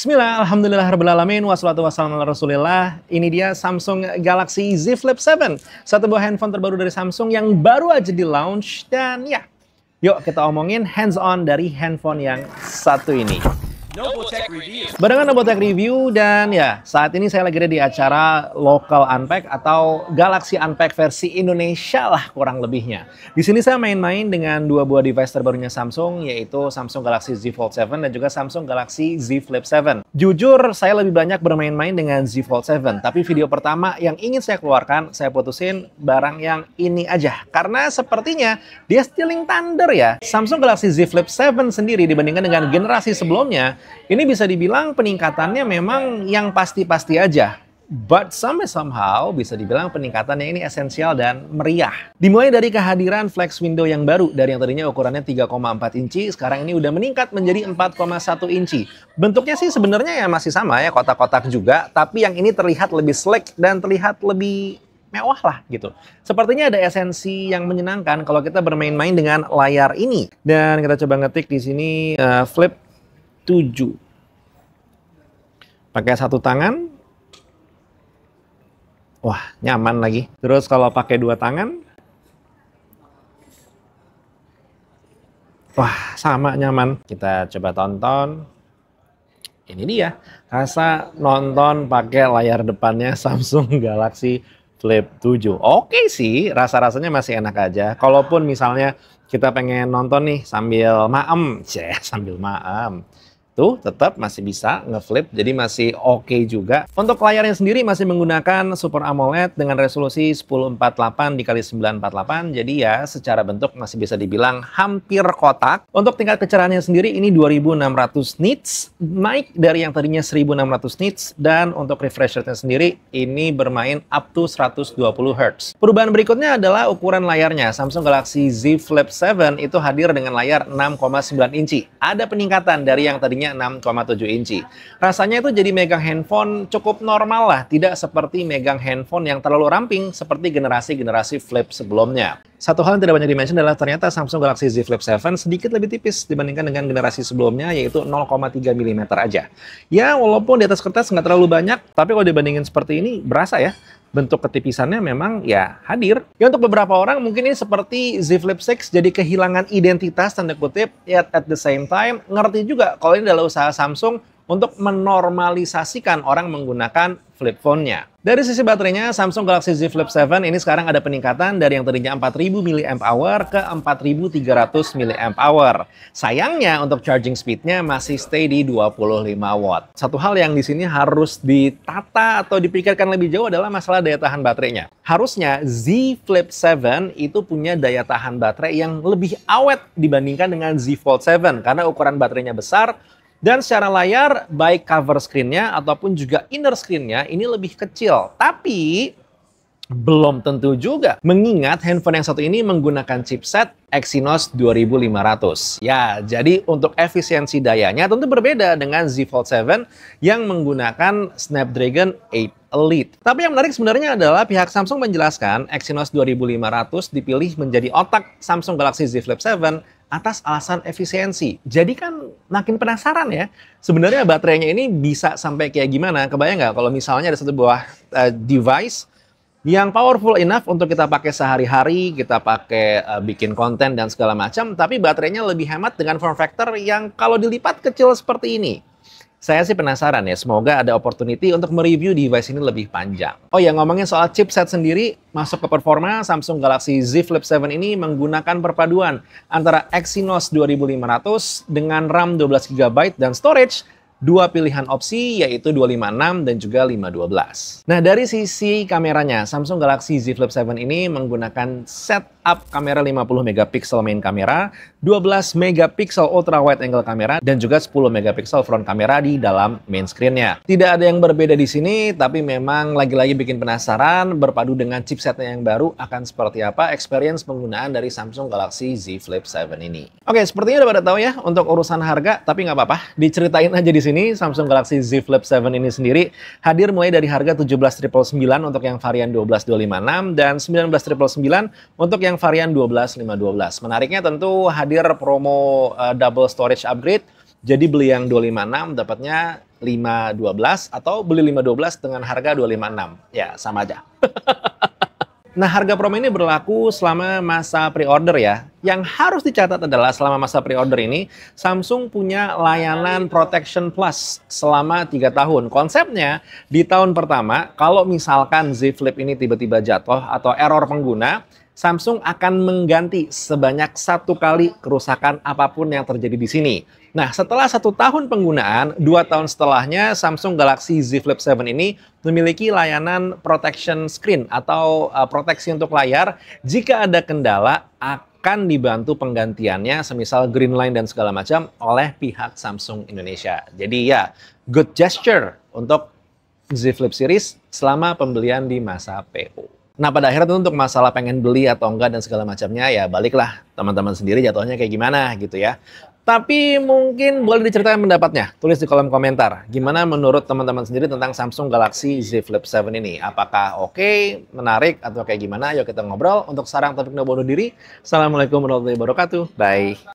Bismillah, alhamdulillahirrahmanirrahim, wassalatu wassalamu ala rasulillah. Ini dia Samsung Galaxy Z Flip 7. Satu buah handphone terbaru dari Samsung yang baru aja di launch. Dan ya, yuk kita omongin hands-on dari handphone yang satu ini. Novotech Review. Barengan Novotech Review, dan ya saat ini saya lagi ada di acara Local Unpack atau Galaxy Unpack versi Indonesia lah kurang lebihnya. Di sini saya main-main dengan dua buah device terbarunya Samsung, yaitu Samsung Galaxy Z Fold 7 dan juga Samsung Galaxy Z Flip 7. Jujur saya lebih banyak bermain-main dengan Z Fold 7, tapi video pertama yang ingin saya keluarkan, saya putusin barang yang ini aja. Karena sepertinya dia stealing thunder ya. Samsung Galaxy Z Flip 7 sendiri dibandingkan dengan generasi sebelumnya, ini bisa dibilang peningkatannya memang yang pasti-pasti aja. But somehow bisa dibilang peningkatannya ini esensial dan meriah. Dimulai dari kehadiran flex window yang baru. Dari yang tadinya ukurannya 3,4 inci, sekarang ini udah meningkat menjadi 4,1 inci. Bentuknya sih sebenarnya ya masih sama ya, kotak-kotak juga. Tapi yang ini terlihat lebih sleek dan terlihat lebih mewah lah gitu. Sepertinya ada esensi yang menyenangkan kalau kita bermain-main dengan layar ini. Dan kita coba ngetik di sini Flip 7. Pakai satu tangan. Wah, nyaman lagi. Terus kalau pakai dua tangan. Wah, sama nyaman. Kita coba tonton. Ini dia. Rasa nonton pakai layar depannya Samsung Galaxy Flip 7. Oke sih, rasa-rasanya masih enak aja. Kalaupun misalnya kita pengen nonton nih sambil maem. Sambil maem. Tuh tetap masih bisa ngeflip, jadi masih oke juga. Untuk layarnya sendiri masih menggunakan Super AMOLED dengan resolusi 1048x948, jadi ya secara bentuk masih bisa dibilang hampir kotak. Untuk tingkat kecerahannya sendiri ini 2600 nits, naik dari yang tadinya 1600 nits, dan untuk refresh rate-nya sendiri ini bermain up to 120 Hz. Perubahan berikutnya adalah ukuran layarnya. Samsung Galaxy Z Flip 7 itu hadir dengan layar 6,9 inci. Ada peningkatan dari yang tadinya 6,7 inci. Rasanya itu jadi megang handphone cukup normal lah, tidak seperti megang handphone yang terlalu ramping seperti generasi-generasi Flip sebelumnya. Satu hal yang tidak banyak dimention adalah ternyata Samsung Galaxy Z Flip 7 sedikit lebih tipis dibandingkan dengan generasi sebelumnya, yaitu 0,3 mm aja. Ya, walaupun di atas kertas nggak terlalu banyak, tapi kalau dibandingin seperti ini, berasa ya. Bentuk ketipisannya memang ya hadir. Ya untuk beberapa orang mungkin ini seperti Z Flip 6 jadi kehilangan identitas tanda kutip, yet at the same time ngerti juga kalau ini adalah usaha Samsung untuk menormalisasikan orang menggunakan flip phone-nya. Dari sisi baterainya, Samsung Galaxy Z Flip 7 ini sekarang ada peningkatan dari yang tadinya 4000 mAh ke 4300 mAh. Sayangnya untuk charging speed-nya masih stay di 25 watt. Satu hal yang di sini harus ditata atau dipikirkan lebih jauh adalah masalah daya tahan baterainya. Harusnya Z Flip 7 itu punya daya tahan baterai yang lebih awet dibandingkan dengan Z Fold 7 karena ukuran baterainya besar. Dan secara layar, baik cover screen-nya ataupun juga inner screen-nya ini lebih kecil. Tapi belum tentu juga, mengingat handphone yang satu ini menggunakan chipset Exynos 2500. Ya, jadi untuk efisiensi dayanya tentu berbeda dengan Z Fold 7 yang menggunakan Snapdragon 8 Elite. Tapi yang menarik sebenarnya adalah pihak Samsung menjelaskan Exynos 2500 dipilih menjadi otak Samsung Galaxy Z Flip 7 atas alasan efisiensi. Jadi kan makin penasaran ya, sebenarnya baterainya ini bisa sampai kayak gimana? Kebayang nggak kalau misalnya ada satu buah device yang powerful enough untuk kita pakai sehari-hari, kita pakai bikin konten dan segala macam, tapi baterainya lebih hemat dengan form factor yang kalau dilipat kecil seperti ini. Saya sih penasaran ya, semoga ada opportunity untuk mereview device ini lebih panjang. Oh ya, ngomongin soal chipset sendiri, masuk ke performa, Samsung Galaxy Z Flip 7 ini menggunakan perpaduan antara Exynos 2500 dengan RAM 12GB dan storage dua pilihan opsi, yaitu 256 dan juga 512. Nah, dari sisi kameranya, Samsung Galaxy Z Flip 7 ini menggunakan setup kamera 50 megapiksel main kamera, 12 megapiksel ultra wide angle kamera, dan juga 10 megapiksel front kamera di dalam main screen-nya. Tidak ada yang berbeda di sini, tapi memang lagi-lagi bikin penasaran berpadu dengan chipsetnya yang baru akan seperti apa experience penggunaan dari Samsung Galaxy Z Flip 7 ini. Oke, sepertinya udah pada tahu ya untuk urusan harga, tapi nggak apa-apa, diceritain aja di sini. Samsung Galaxy Z Flip 7 ini sendiri hadir mulai dari harga 17.999 untuk yang varian 12256 dan 19.999 untuk yang varian 12512. Menariknya tentu hadir promo double storage upgrade Jadi beli yang 256 dapatnya 512 atau beli 512 dengan harga 256. Ya, sama aja. Nah, harga promo ini berlaku selama masa pre-order ya. Yang harus dicatat adalah selama masa pre-order ini, Samsung punya layanan Protection Plus selama 3 tahun. Konsepnya, di tahun pertama, kalau misalkan Z Flip ini tiba-tiba jatuh atau error pengguna, Samsung akan mengganti sebanyak 1 kali kerusakan apapun yang terjadi di sini. Nah, setelah 1 tahun penggunaan, 2 tahun setelahnya Samsung Galaxy Z Flip 7 ini memiliki layanan protection screen atau proteksi untuk layar. Jika ada kendala, akan dibantu penggantiannya semisal green line dan segala macam oleh pihak Samsung Indonesia. Jadi ya, good gesture untuk Z Flip series selama pembelian di masa PO. Nah, pada akhirnya untuk masalah pengen beli atau enggak dan segala macamnya, ya baliklah teman-teman sendiri jatuhnya kayak gimana gitu ya. Tapi mungkin boleh diceritakan pendapatnya, tulis di kolom komentar. Gimana menurut teman-teman sendiri tentang Samsung Galaxy Z Flip 7 ini? Apakah oke, menarik, atau kayak gimana? Yuk kita ngobrol. Untuk sarang topik no bunuh diri. Assalamualaikum warahmatullahi wabarakatuh. Bye.